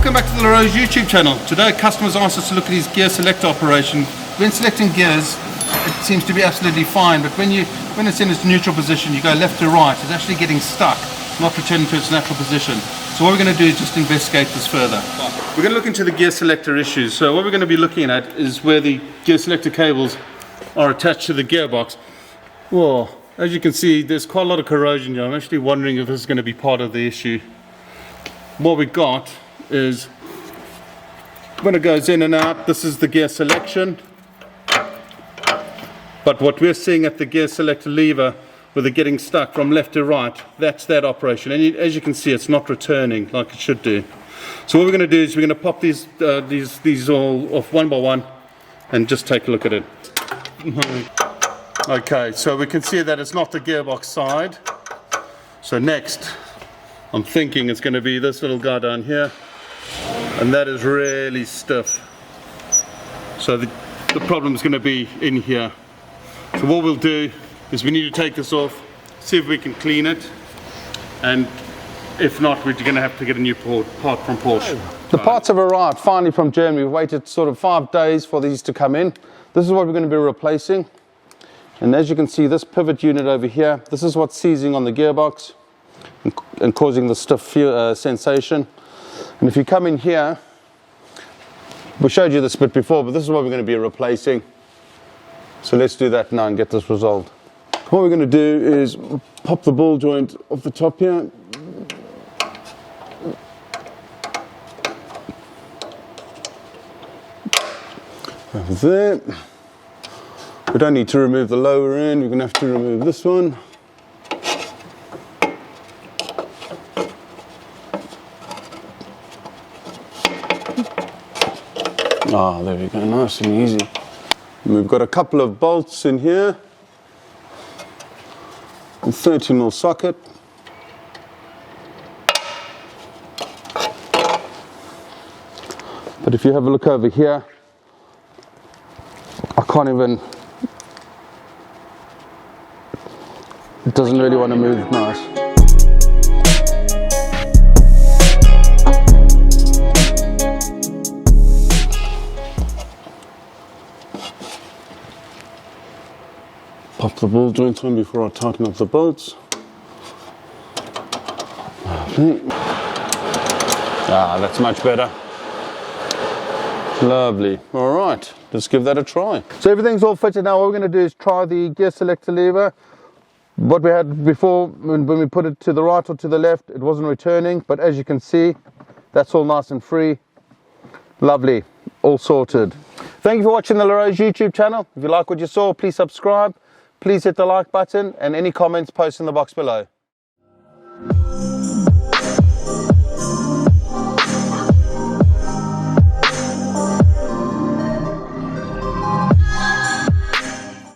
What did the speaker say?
Welcome back to the Rose YouTube channel. Today customers asked us to look at his gear selector operation. When selecting gears, it seems to be absolutely fine, but when it's in its neutral position, you go left to right, it's actually getting stuck, not returning to its natural position. So what we're going to do is just investigate this further. We're going to look into the gear selector issues. So what we're going to be looking at is where the gear selector cables are attached to the gearbox. Well, as you can see, there's quite a lot of corrosion here. I'm actually wondering if this is going to be part of the issue. What we got is, when it goes in and out, this is the gear selection. But what we're seeing at the gear selector lever, with it getting stuck from left to right, that's that operation. And as you can see, it's not returning like it should do. So what we're going to do is we're going to pop these all off one by one and just take a look at it. Okay, so we can see that it's not the gearbox side. So next, I'm thinking it's going to be this little guy down here, and that is really stiff. So the problem is going to be in here. So what we'll do is we need to take this off, see if we can clean it, and if not, we're going to have to get a new part from Porsche. The parts have arrived finally from Germany. We've waited sort of 5 days for these to come in. This is what we're going to be replacing. And as you can see, this pivot unit over here, this is what's seizing on the gearbox and causing the stiff sensation. And if you come in here, we showed you this bit before, but this is what we're going to be replacing. So let's do that now and get this resolved. What we're going to do is pop the ball joint off the top here. Over there. We don't need to remove the lower end, we're going to have to remove this one. Ah, there we go, nice and easy. And we've got a couple of bolts in here. A 30mm socket. But if you have a look over here, I can't even, it doesn't really want to move nice. Pop the ball joint on before I tighten up the bolts. Lovely. Ah, that's much better. Lovely. All right, let's give that a try. So everything's all fitted now. What we're going to do is try the gear selector lever. What we had before, when we put it to the right or to the left, it wasn't returning, but as you can see, that's all nice and free. Lovely, all sorted. Thank you for watching the Rose YouTube channel. If you like what you saw, please subscribe. Please hit the like button, and any comments, post in the box below.